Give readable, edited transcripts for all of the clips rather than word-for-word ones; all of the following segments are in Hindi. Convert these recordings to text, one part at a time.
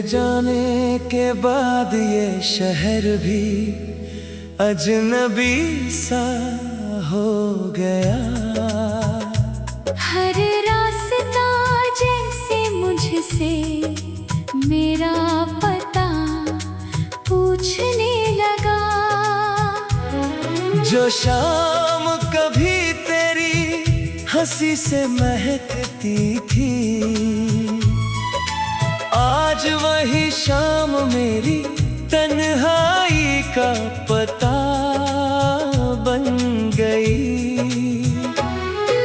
जाने के बाद ये शहर भी अजनबी सा हो गया। हर रास्ता जैसे मुझसे मेरा पता पूछने लगा। जो शाम कभी तेरी हंसी से महकती थी, आज वही शाम मेरी तन्हाई का पता बन गई।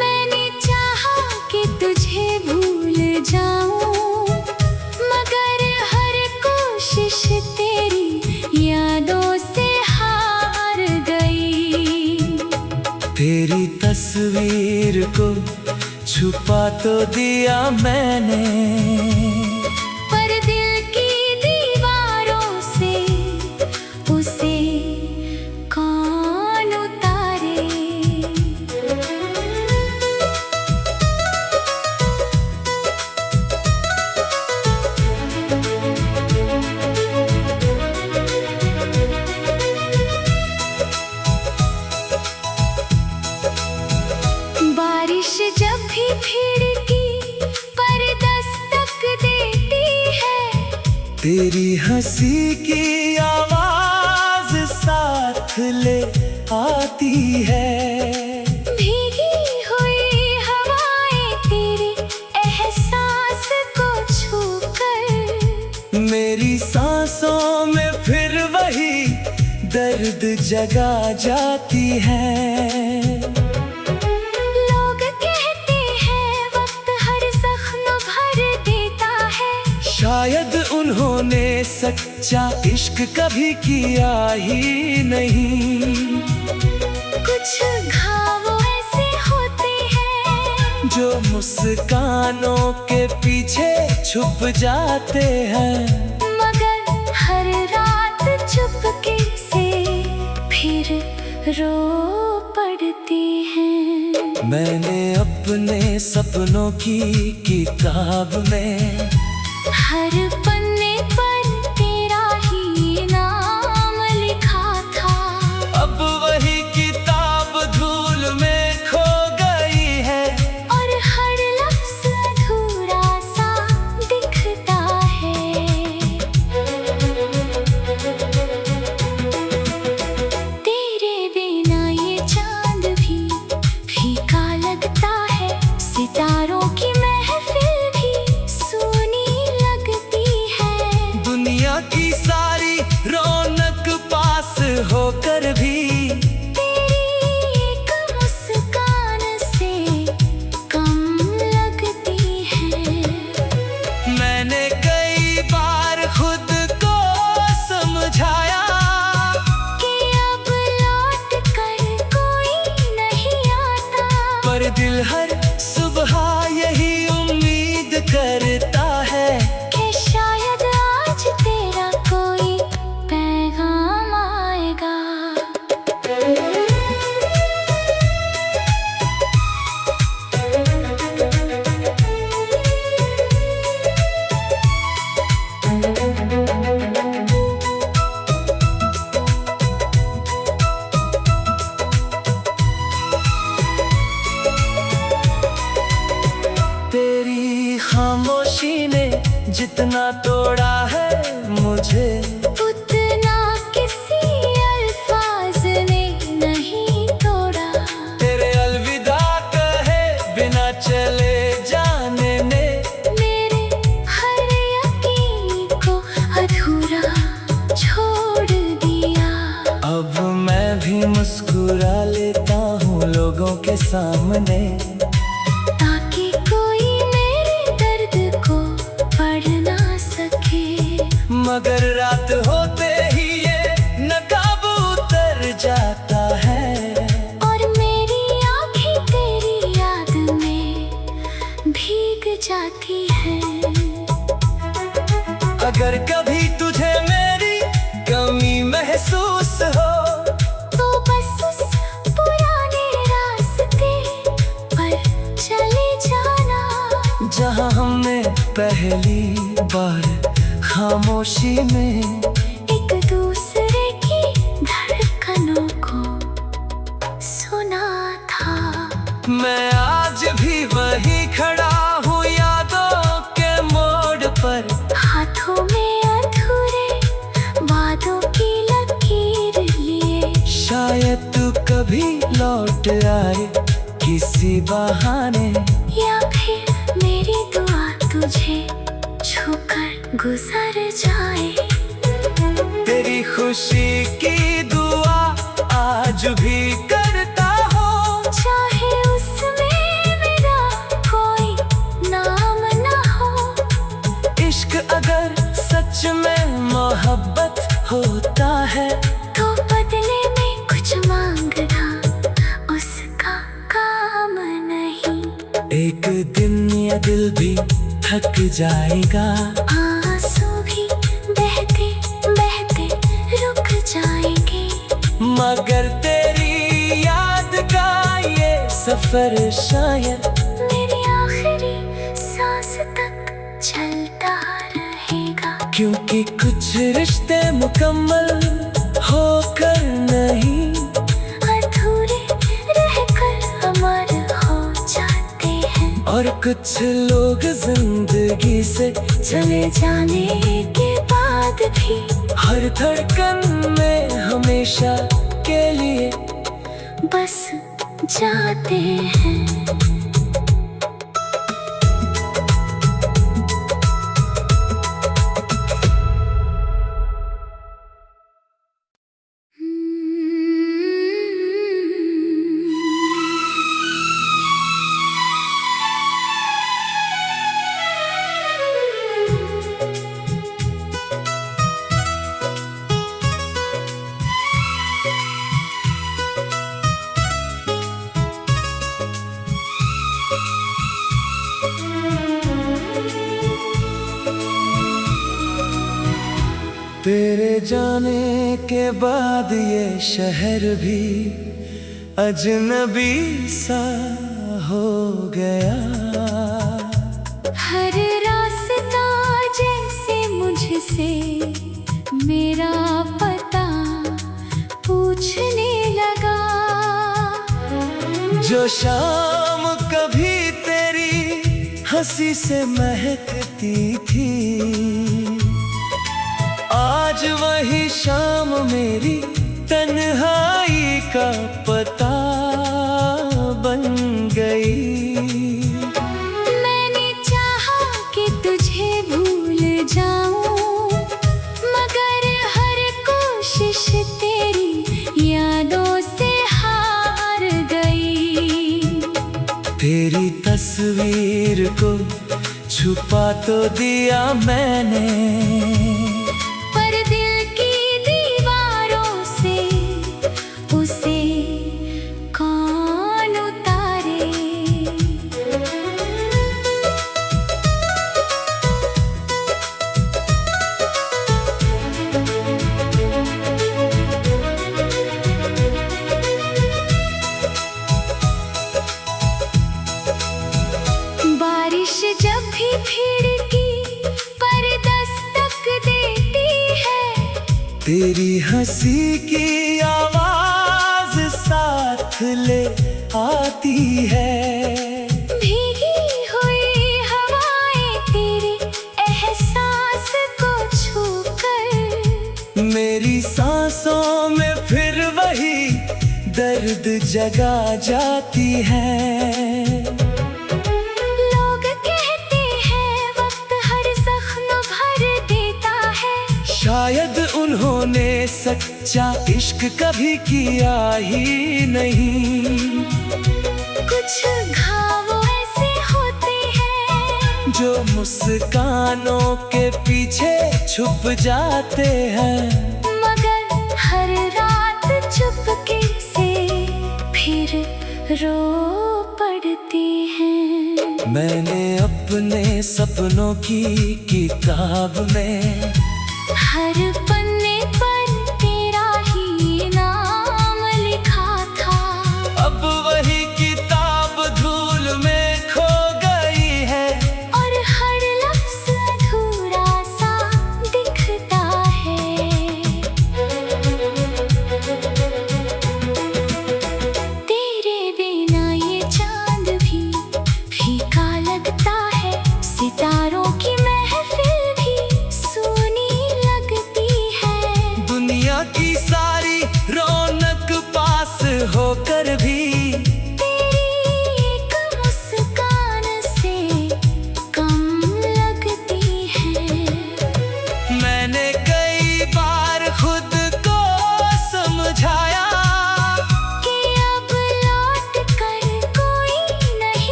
मैंने चाहा कि तुझे भूल जाऊं, मगर हर कोशिश तेरी यादों से हार गई। तेरी तस्वीर को छुपा तो दिया मैंने, पर दिल की दीवारों से उसे कौन उतारे। बारिश जब भी खिड़की पर दस्तक देती है, तेरी हंसी की आवाज साथ ले आती है। भीगी हुई हवाएं तेरे एहसास को छूकर मेरी सांसों में फिर वही दर्द जगा जाती है। लोग कहते हैं वक्त हर जख्म भर देता है, शायद उन्होंने सच्चा इश्क कभी किया ही नहीं। कुछ घाव ऐसे होते हैं जो मुस्कानों के पीछे छुप जाते हैं, मगर हर रात चुपके से फिर रो पड़ते हैं। मैंने अपने सपनों की किताब में हर पन्ने पर तेरा ही नाम लिखा था, अब वही किताब धूल में खो गई है। और हर लफ्ज़ अधूरा सा दिखता है। तेरे बिना ये चांद भी फीका लगता है, सितारों की महफिल भी सूनी लगती है। दुनिया की सारी रौनक पास होकर भी तेरी एक मुस्कान से कम लगती है। मैंने कई बार खुद को समझाया कि अब लौट कर कोई नहीं आता, पर दिल हर सुबह यही उम्मीद करता है कि शायद आज तेरा कोई पैगाम आएगा। तेरी खामोशी ने जितना तोड़ा है मुझे, उतना किसी अल्फाज ने नहीं तोड़ा। तेरे अलविदा कहे बिना चले जाने ने मेरे हर यकीन को अधूरा छोड़ दिया। अब मैं भी मुस्कुरा लेता हूँ लोगों के सामने, ताकि कोई मेरे दर्द को पढ़ ना सके। मगर रात होते ही ये नकाब उतर जाता है, और मेरी आँखें तेरी याद में भीग जाती है। अगर कभी तुझे मेरी कमी महसूस हो, तो बस उस पुराने रास्ते पर चले जाना, जहाँ हमने पहली बार खामोशी में एक दूसरे की धड़कनों को सुना था। मैं आज भी वही खड़ा हूँ यादों के मोड़ पर, हाथों में अधूरे वादों की लकीर लिए। शायद तू कभी लौट आए किसी बहाने, या फिर मेरी दुआ तुझे छूकर गुजर जाए। तेरी खुशी की दुआ आज भी करता हूँ, चाहे उसमें मेरा कोई नाम ना हो। इश्क अगर सच में मोहब्बत होता है, तो बदले में कुछ मांगना उसका काम नहीं। एक दिन ये दिल भी थक जाएगा, आंसू भी बहते बहते रुक जाएंगे। मगर तेरी याद का ये सफर शायद मेरी आखिरी सांस तक चलता रहेगा। क्योंकि कुछ रिश्ते मुकम्मल होकर नहीं, अधूरे रहकर अमर हो जाते हैं। और कुछ लोग जिंदगी से चले जाने के बाद भी हर धड़कन में हमेशा के लिए बस जाते हैं। तेरे जाने के बाद ये शहर भी अजनबी सा हो गया। हर रास्ता जैसे मुझसे मेरा पता पूछने लगा। जो शाम कभी तेरी हंसी से महकती थी, आज वही शाम मेरी तन्हाई का पता बन गई। मैंने चाहा कि तुझे भूल जाऊं, मगर हर कोशिश तेरी यादों से हार गई। तेरी तस्वीर को छुपा तो दिया मैंने, पर दिल की दीवारों से उसे कौन उतारे। बारिश जब भी खिड़की पर दस्तक देती है, तेरी हंसी की आवाज साथ ले आती है। भीगी हुई हवाएं तेरे एहसास को छूकर मेरी सांसों में फिर वही दर्द जगा जाती है। लोग कहते हैं वक्त हर जख्म भर देता है, शायद उन्होंने सच्चा इश्क कभी किया ही नहीं। कुछ घाव ऐसे होते हैं जो मुस्कानों के पीछे छुप जाते हैं, मगर हर रात चुपके से फिर रो पड़ते हैं। मैंने अपने सपनों की किताब में हर पन्ने पर तेरा ही नाम लिखा था। अब वही किताब धूल में खो गई है, और हर लफ्ज़ अधूरा सा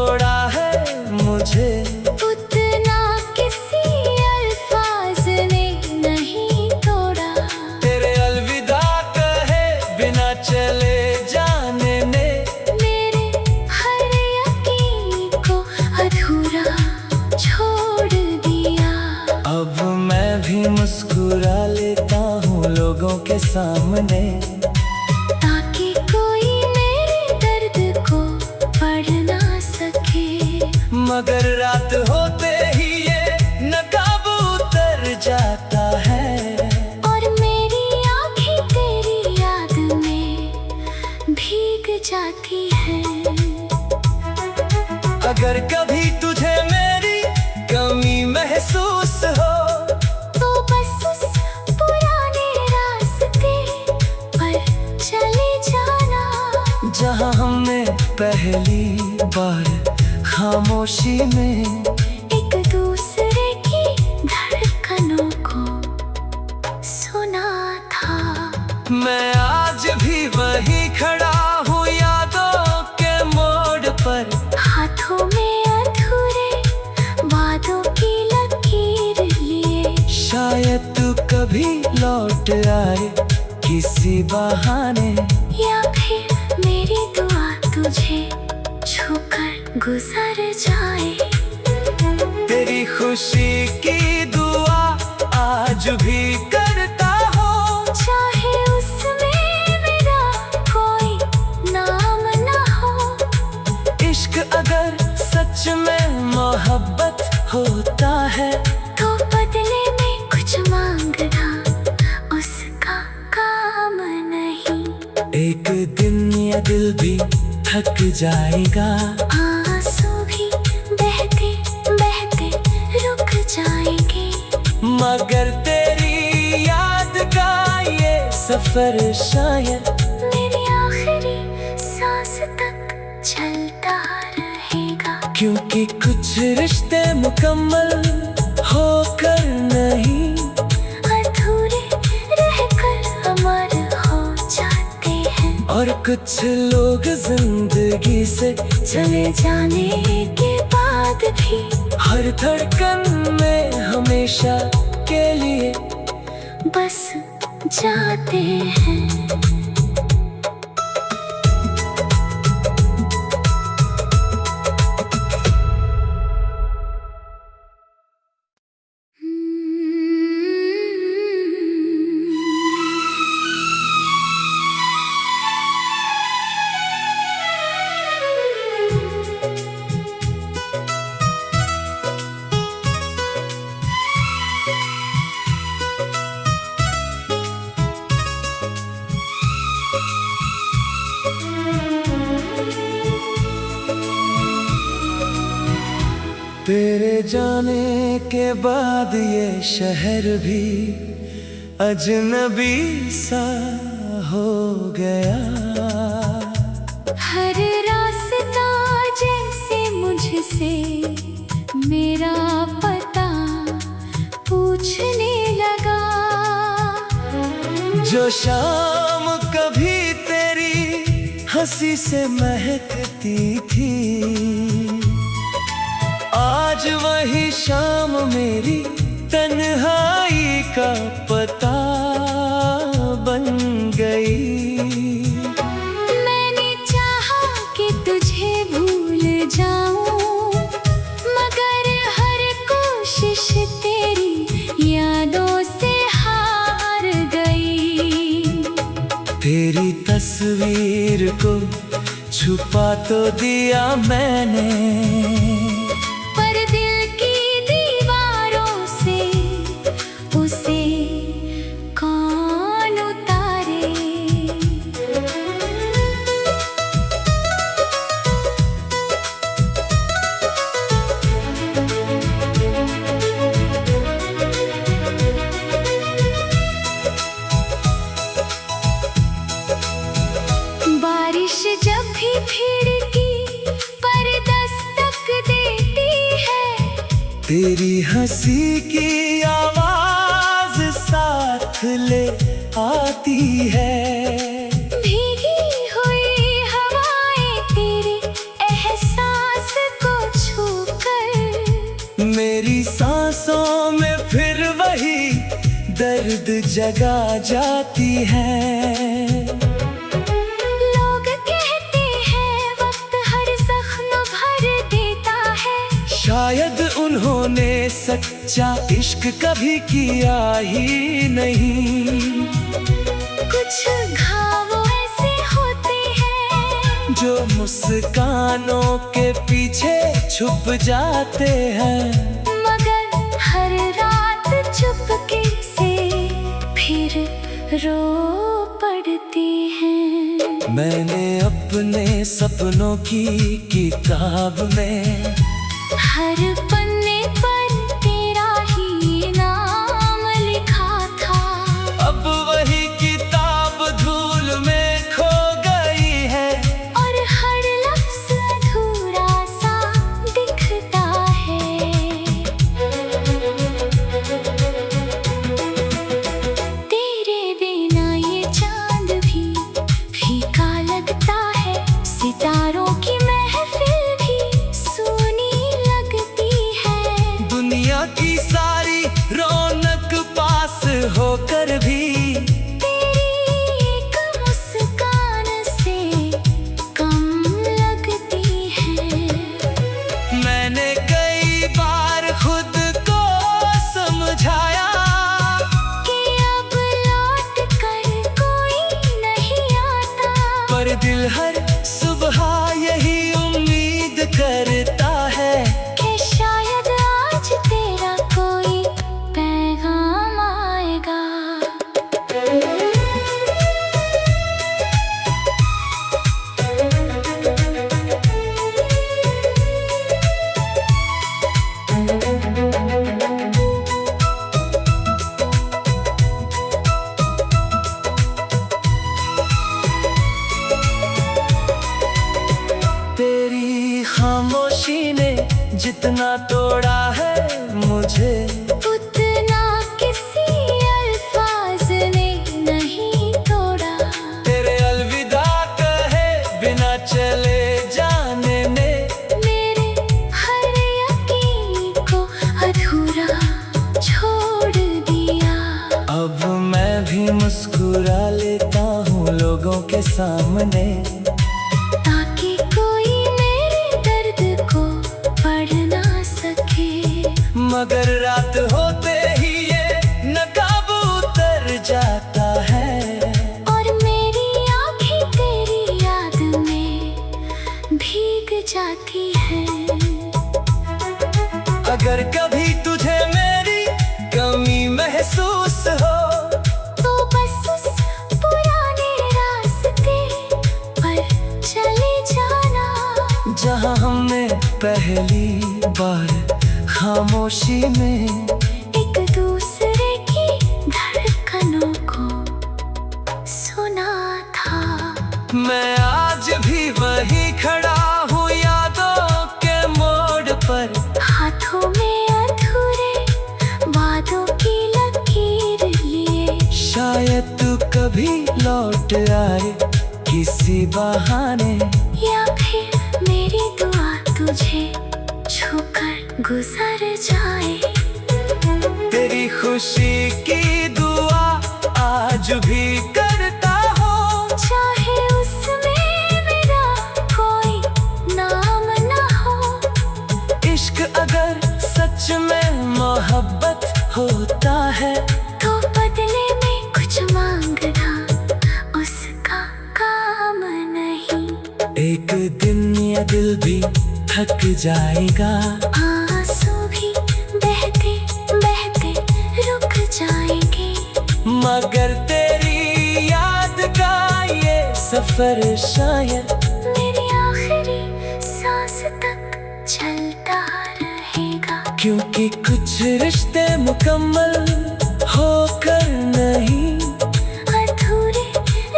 तोड़ा है मुझे, उतना किसी अल्फाज ने नहीं तोड़ा। तेरे अलविदा कहे बिना चले जाने ने मेरे हर यकीन को अधूरा छोड़ दिया। अब मैं भी मुस्कुरा लेता हूँ लोगों के सामने, ताकि कोई मेरे दर्द को पढ़ ना सके। मगर रात होते ही ये नकाब उतर जाता है, और मेरी आँखें तेरी याद में भीग जाती है। अगर कभी तुझे मेरी कमी महसूस हो, तो बस उस पुराने रास्ते पर चले जाना, जहाँ हमने पहली बार खामोशी में एक दूसरे की धड़कनों को सुना था। मैं आज भी वही खड़ा हूँ यादों के मोड़ पर, हाथों में अधूरे वादों की लकीर लिए। शायद तू कभी लौट आए किसी बहाने, या फिर मेरी दुआ तुझे छूकर गुजर जाए। तेरी खुशी की दुआ आज भी करता हूँ, चाहे उसमें मेरा कोई नाम ना हो। इश्क अगर सच में मोहब्बत होता है, तो बदले में कुछ मांगना उसका काम नहीं। एक दिन ये दिल भी थक जाएगा, आंसू भी बहते बहते रुक जाएंगे। मगर तेरी याद का ये सफर शायद मेरी आखिरी सांस तक चलता रहेगा। क्योंकि कुछ रिश्ते मुकम्मल होकर नहीं, अधूरे रहकर अमर हो जाते हैं। और कुछ लोग जिंदगी से चले जाने के बाद भी हर धड़कन में हमेशा के लिए बस जाते हैं। तेरे जाने के बाद ये शहर भी अजनबी सा हो गया। हर रास्ता जैसे मुझसे मेरा पता पूछने लगा। जो शाम कभी तेरी हंसी से महकती थी, आज वही शाम मेरी तन्हाई का पता बन गई। मैंने चाहा कि तुझे भूल जाऊं, मगर हर कोशिश तेरी यादों से हार गई। तेरी तस्वीर को छुपा तो दिया मैंने, पर दिल की दीवारों से उसे कौन उतारे। बारिश जब भी खिड़की पर दस्तक देती है, तेरी हंसी की आवाज साथ ले आती है। भीगी हुई हवाएं तेरे एहसास को दर्द जगा जाती है। लोग कहते हैं वक्त हर जख्म भर देता है। शायद उन्होंने सच्चा इश्क कभी किया ही नहीं। कुछ घाव ऐसे होते हैं जो मुस्कानों के पीछे छुप जाते हैं, मगर हर रात चुपके से फिर रो पड़ती हैं। मैंने अपने सपनों की किताब में हर पन्ने पर तेरा ही नाम लिखा था। अब वही किताब धूल में खो गई है, और हर लफ्ज़ अधूरा सा दिखता है। तेरे बिना ये चांद भी फीका लगता है। सितारों की महफिल भी सूनी लगती है। दुनिया की सारी रौनक पास होकर भी तेरी एक मुस्कान से कम लगती है। मैंने कई बार खुद को समझाया कि अब लौट कर कोई नहीं आता। पर दिल हर सुबह यही उम्मीद करता है कि शायद आज तेरा कोई पैगाम आएगा। तेरी खामोशी ने जितना तोड़ा है मुझे, उतना किसी अल्फाज ने नहीं तोड़ा। तेरे अलविदा कहे बिना चले जाने ने मेरे हर यकीन को अधूरा छोड़ दिया। अब मैं भी मुस्कुरा लेता हूँ लोगों के सामने, ताकि कोई मेरे दर्द को पढ़ ना सके। मगर रात होते ही ये नकाब उतर जाता है। और मेरी आँखें तेरी याद में भीग जाती है। अगर कभी तुझे मेरी कमी महसूस हो तो बस उस पुराने रास्ते पर चले जाना, जहाँ हमने पहली बार खामोशी में एक दूसरे की धड़कनों को सुना था। मैं आज भी वही खड़ा हूँ यादों के मोड़ पर, हाथों में अधूरे वादों की लकीर लिए। शायद तू कभी लौट आए किसी बहाने, या फिर मेरी दुआ तुझे छूकर गुजर जाए। तेरी खुशी की दुआ आज भी करता हूँ, चाहे उसमें मेरा कोई नाम ना हो। इश्क अगर सच में मोहब्बत होता है, तो बदले में कुछ मांगना उसका काम नहीं। एक दिन ये दिल भी थक जाएगा, आंसू भी बहते बहते रुक जाएंगे। मगर तेरी याद का ये सफर शायद मेरी आखिरी सांस तक चलता रहेगा। क्योंकि कुछ रिश्ते मुकम्मल होकर नहीं, अधूरे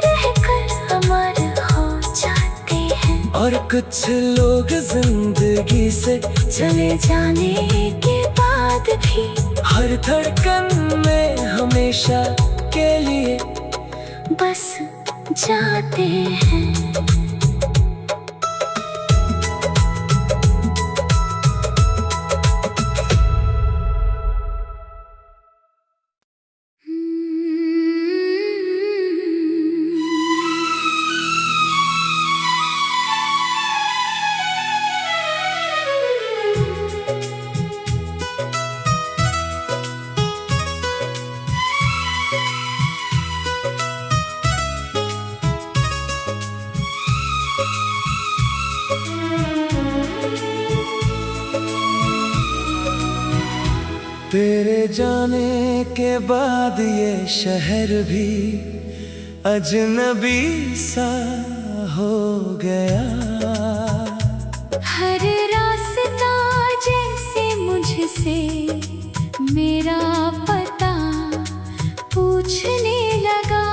रहकर अमर हो जाते हैं। और कुछ लोग जिंदगी से चले जाने के बाद भी हर धड़कन में हमेशा के लिए बस जाते हैं। तेरे जाने के बाद ये शहर भी अजनबी सा हो गया। हर रास्ता जैसे मुझसे मेरा पता पूछने लगा।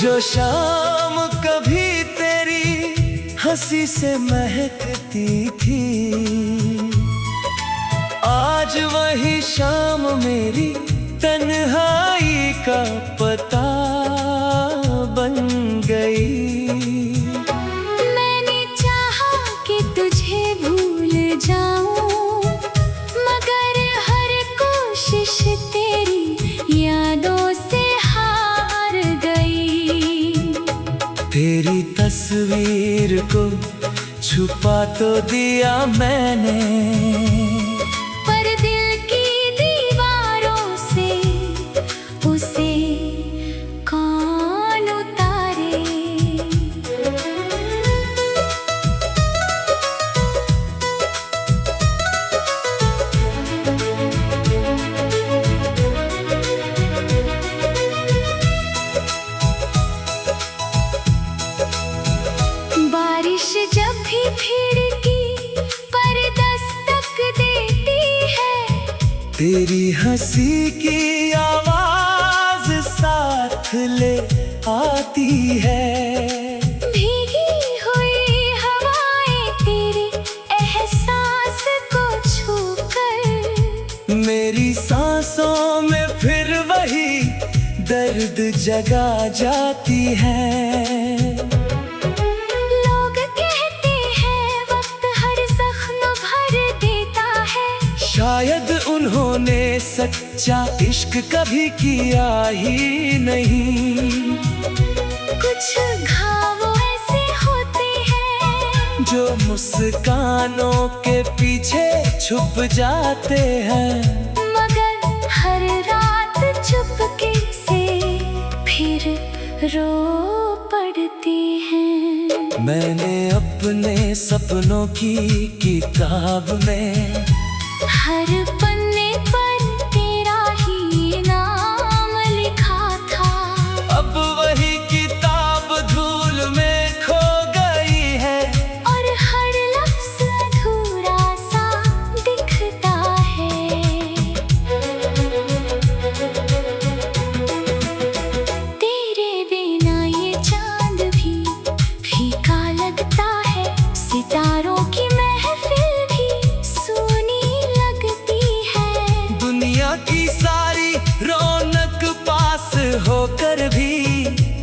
जो शाम कभी तेरी हंसी से महकती थी, आज वही शाम मेरी तन्हाई का पता बन गई। मैंने चाहा कि तुझे भूल जाऊं, मगर हर कोशिश तेरी यादों से हार गई। तेरी तस्वीर को छुपा तो दिया मैंने, पर दिल की दीवारों से उसे कौन उतारे। बारिश जब भी खिड़की पर दस्तक देती है, तेरी हंसी की आवाज साथ ले आती है। भीगी हुई हवाएं तेरे एहसास को छूकर मेरी सांसों में फिर वही दर्द जगा जाती है। लोग कहते हैं वक्त हर जख्म भर देता है, शायद उन्होंने सच्चा इश्क कभी किया ही नहीं। कुछ घाव ऐसे होते हैं जो मुस्कानों के पीछे छुप जाते हैं, मगर हर रात चुपके से फिर रो पड़ते हैं। मैंने अपने सपनों की किताब में हर पन्ने पर तेरा ही नाम लिखा था, अब वही किताब धूल में खो गई है। और हर लफ्ज़ अधूरा सा दिखता है। तेरे बिना ये चांद भी फीका लगता है, सितारों की महफिल भी सूनी लगती है। दुनिया की सारी रौनक पास होकर भी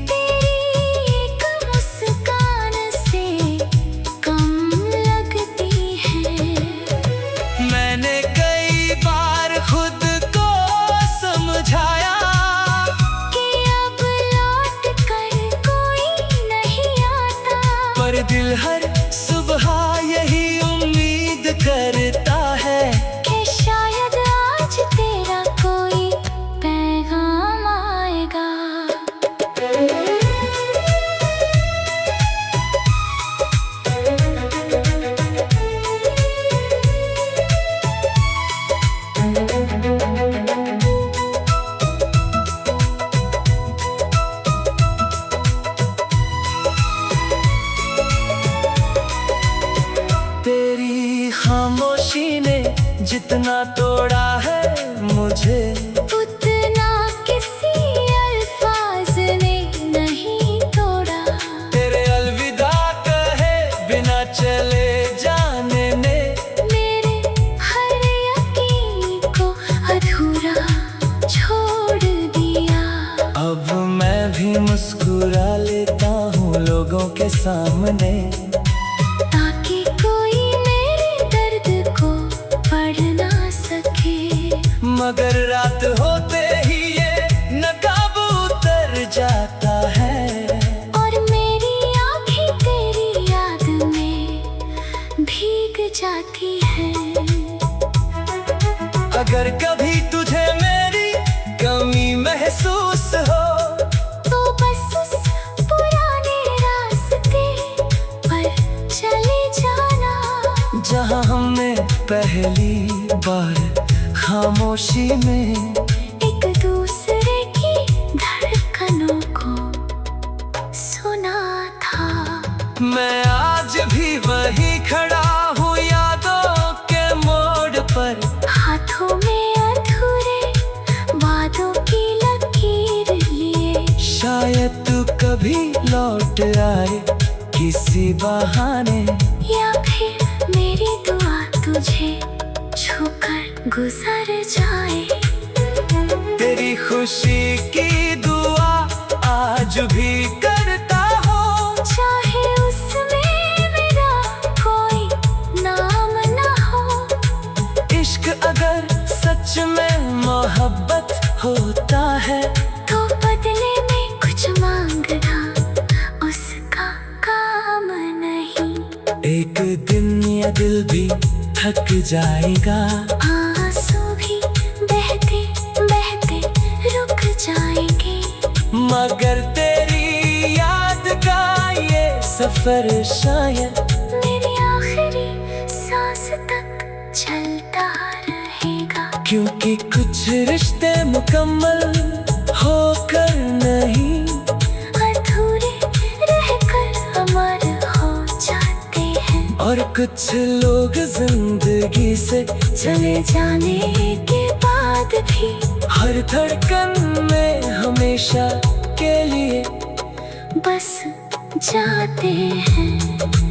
तेरी एक मुस्कान से कम लगती है। मैंने कई बार खुद को समझाया कि अब लौट कर कोई नहीं आता, पर दिल हर सुबह यही उम्मीद करता है कि शायद आज तेरा कोई पैगाम आएगा। तेरी खामोशी ने जितना तोड़ा है मुझे, उतना किसी अल्फाज ने नहीं तोड़ा। तेरे अलविदा कहे बिना चले जाने ने मेरे हर यकीन को अधूरा छोड़ दिया। अब मैं भी मुस्कुरा लेता हूँ लोगों के सामने, ताकि कोई मेरे दर्द को पढ़ ना सके। मगर रात होते ही ये नकाब उतर जाता है, और मेरी आँखें तेरी याद में भीग जाती है। अगर कभी तुझे मेरी कमी महसूस हो, तो बस उस पुराने रास्ते पर चले जाना, जहाँ हमने पहली बार खामोशी में एक दूसरे की धड़कनों को सुना था। मैं आज भी वही खड़ा हूँ यादों के मोड़ पर, हाथों में अधूरे वादों की लकीर लिए। शायद तू कभी लौट आए किसी बहाने, या फिर मेरी दुआ तुझे छूकर गुजर जाए। तेरी खुशी की दुआ आज भी करता हूँ, चाहे उसमें मेरा कोई नाम ना हो। इश्क अगर सच में मोहब्बत होता है, तो बदले में कुछ मांगना उसका काम नहीं। एक दिन ये दिल भी थक जाएगा, आंसू भी बहते बहते रुक जाएंगे। मगर तेरी याद का ये सफर शायद मेरी आखिरी सांस तक चलता रहेगा। क्योंकि कुछ रिश्ते मुकम्मल होकर नहीं, अधूरे रहकर अमर हो जाते हैं। और कुछ लोग जिंदगी से चले जाने के बाद भी हर धड़कन में हमेशा के लिए बस जाते हैं।